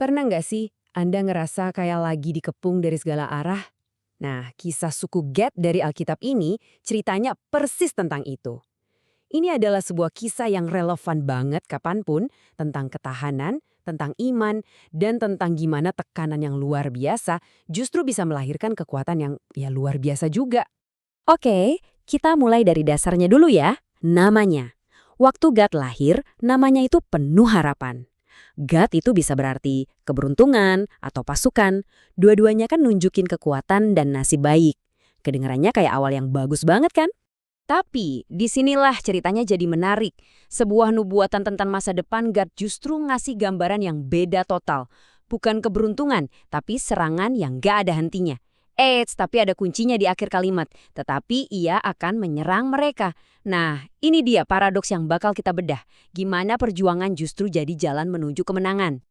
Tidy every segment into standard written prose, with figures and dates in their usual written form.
Pernah nggak sih Anda ngerasa kayak lagi dikepung dari segala arah? Nah, kisah suku Gad dari Alkitab ini ceritanya persis tentang itu. Ini adalah sebuah kisah yang relevan banget kapanpun tentang ketahanan, tentang iman, dan tentang gimana tekanan yang luar biasa justru bisa melahirkan kekuatan yang ya luar biasa juga. Oke, kita mulai dari dasarnya dulu ya. Namanya. Waktu Gad lahir, namanya itu penuh harapan. Gad itu bisa berarti keberuntungan atau pasukan. Dua-duanya kan nunjukin kekuatan dan nasib baik. Kedengarannya kayak awal yang bagus banget kan? Tapi disinilah ceritanya jadi menarik. Sebuah nubuatan tentang masa depan Gad justru ngasih gambaran yang beda total. Bukan keberuntungan, tapi serangan yang gak ada hentinya. Tapi ada kuncinya di akhir kalimat. Tetapi ia akan menyerang mereka. Nah, ini dia paradoks yang bakal kita bedah. Gimana perjuangan justru jadi jalan menuju kemenangan.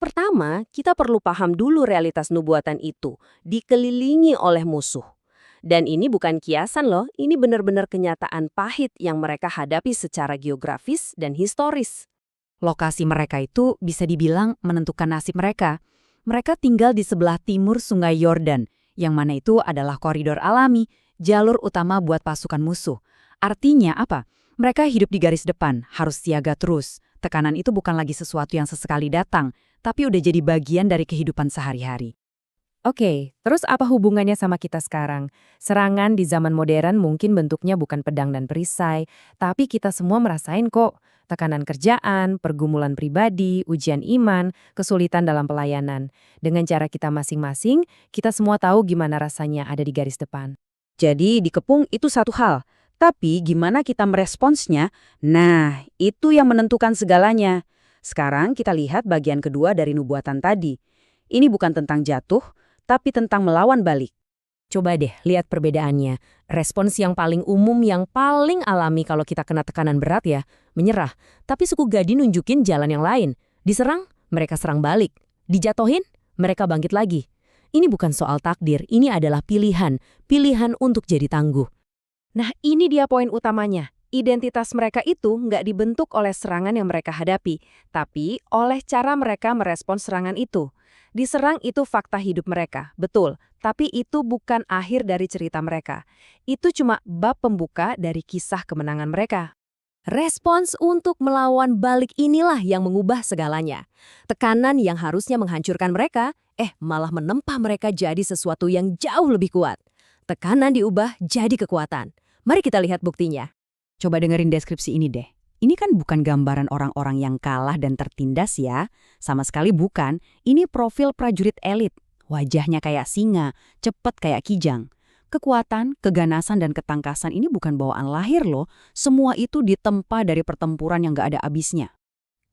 Pertama, kita perlu paham dulu realitas nubuatan itu. Dikelilingi oleh musuh. Dan ini bukan kiasan loh, ini benar-benar kenyataan pahit yang mereka hadapi secara geografis dan historis. Lokasi mereka itu bisa dibilang menentukan nasib mereka. Mereka tinggal di sebelah timur Sungai Yordan, yang mana itu adalah koridor alami, jalur utama buat pasukan musuh. Artinya apa? Mereka hidup di garis depan, harus siaga terus. Tekanan itu bukan lagi sesuatu yang sesekali datang, tapi udah jadi bagian dari kehidupan sehari-hari. Oke, terus apa hubungannya sama kita sekarang? Serangan di zaman modern mungkin bentuknya bukan pedang dan perisai, tapi kita semua merasain kok. Tekanan kerjaan, pergumulan pribadi, ujian iman, kesulitan dalam pelayanan. Dengan cara kita masing-masing, kita semua tahu gimana rasanya ada di garis depan. Jadi dikepung itu satu hal, tapi gimana kita meresponsnya, nah itu yang menentukan segalanya. Sekarang kita lihat bagian kedua dari nubuatan tadi. Ini bukan tentang jatuh, tapi tentang melawan balik. Coba deh lihat perbedaannya. Respons yang paling umum, yang paling alami kalau kita kena tekanan berat ya, menyerah. Tapi suku Gadi nunjukin jalan yang lain. Diserang, mereka serang balik. Dijatuhin, mereka bangkit lagi. Ini bukan soal takdir, ini adalah pilihan. Pilihan untuk jadi tangguh. Nah, ini dia poin utamanya. Identitas mereka itu nggak dibentuk oleh serangan yang mereka hadapi, tapi oleh cara mereka merespons serangan itu. Diserang itu fakta hidup mereka, betul. Tapi itu bukan akhir dari cerita mereka. Itu cuma bab pembuka dari kisah kemenangan mereka. Respons untuk melawan balik inilah yang mengubah segalanya. Tekanan yang harusnya menghancurkan mereka, malah menempa mereka jadi sesuatu yang jauh lebih kuat. Tekanan diubah jadi kekuatan. Mari kita lihat buktinya. Coba dengerin deskripsi ini deh. Ini kan bukan gambaran orang-orang yang kalah dan tertindas ya. Sama sekali bukan. Ini profil prajurit elit. Wajahnya kayak singa, cepet kayak kijang. Kekuatan, keganasan, dan ketangkasan ini bukan bawaan lahir loh. Semua itu ditempa dari pertempuran yang gak ada abisnya.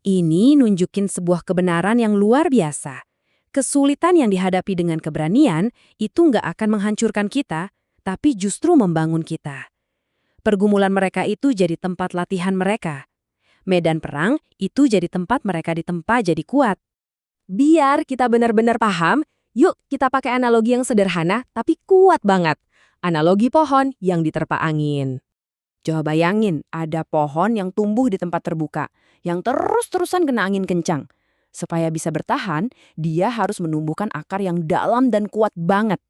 Ini nunjukin sebuah kebenaran yang luar biasa. Kesulitan yang dihadapi dengan keberanian itu nggak akan menghancurkan kita, tapi justru membangun kita. Pergumulan mereka itu jadi tempat latihan mereka. Medan perang itu jadi tempat mereka ditempa jadi kuat. Biar kita benar-benar paham, yuk kita pakai analogi yang sederhana tapi kuat banget. Analogi pohon yang diterpa angin. Coba bayangin, ada pohon yang tumbuh di tempat terbuka, yang terus-terusan kena angin kencang. Supaya bisa bertahan, dia harus menumbuhkan akar yang dalam dan kuat banget.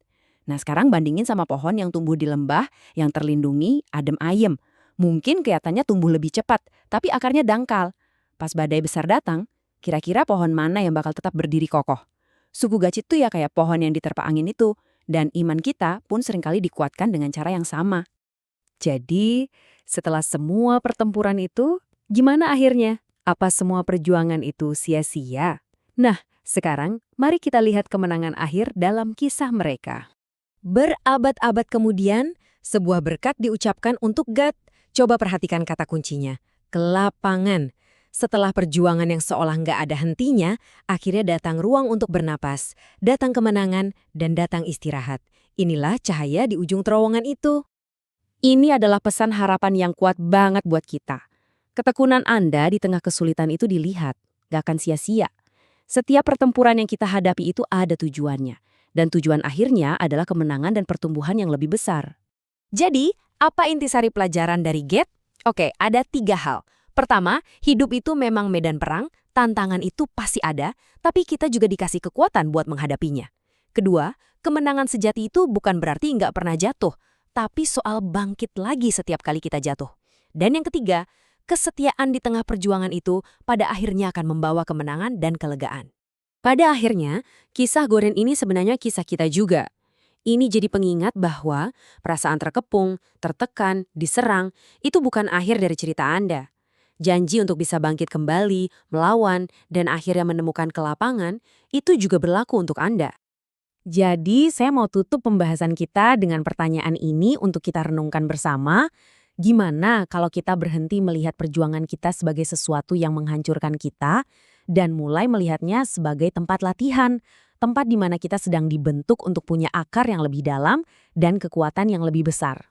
Nah sekarang bandingin sama pohon yang tumbuh di lembah, yang terlindungi, adem ayem. Mungkin kelihatannya tumbuh lebih cepat, tapi akarnya dangkal. Pas badai besar datang, kira-kira pohon mana yang bakal tetap berdiri kokoh? Suku Gad itu ya kayak pohon yang diterpa angin itu, dan iman kita pun seringkali dikuatkan dengan cara yang sama. Jadi, setelah semua pertempuran itu, gimana akhirnya? Apa semua perjuangan itu sia-sia? Nah, sekarang mari kita lihat kemenangan akhir dalam kisah mereka. Berabad-abad kemudian, sebuah berkat diucapkan untuk Gad. Coba perhatikan kata kuncinya, kelapangan. Setelah perjuangan yang seolah nggak ada hentinya, akhirnya datang ruang untuk bernapas, datang kemenangan, dan datang istirahat. Inilah cahaya di ujung terowongan itu. Ini adalah pesan harapan yang kuat banget buat kita. Ketekunan Anda di tengah kesulitan itu dilihat, nggak akan sia-sia. Setiap pertempuran yang kita hadapi itu ada tujuannya. Dan tujuan akhirnya adalah kemenangan dan pertumbuhan yang lebih besar. Jadi, apa intisari pelajaran dari Gad? Oke, ada 3 hal. Pertama, hidup itu memang medan perang, Tantangan itu pasti ada, tapi kita juga dikasih kekuatan buat menghadapinya. Kedua, kemenangan sejati itu bukan berarti nggak pernah jatuh, tapi soal bangkit lagi setiap kali kita jatuh. Dan yang ketiga, kesetiaan di tengah perjuangan itu pada akhirnya akan membawa kemenangan dan kelegaan. Pada akhirnya, kisah Goren ini sebenarnya kisah kita juga. Ini jadi pengingat bahwa perasaan terkepung, tertekan, diserang, itu bukan akhir dari cerita Anda. Janji untuk bisa bangkit kembali, melawan, dan akhirnya menemukan kelapangan, itu juga berlaku untuk Anda. Jadi, saya mau tutup pembahasan kita dengan pertanyaan ini untuk kita renungkan bersama. Gimana kalau kita berhenti melihat perjuangan kita sebagai sesuatu yang menghancurkan kita dan mulai melihatnya sebagai tempat latihan, tempat di mana kita sedang dibentuk untuk punya akar yang lebih dalam dan kekuatan yang lebih besar.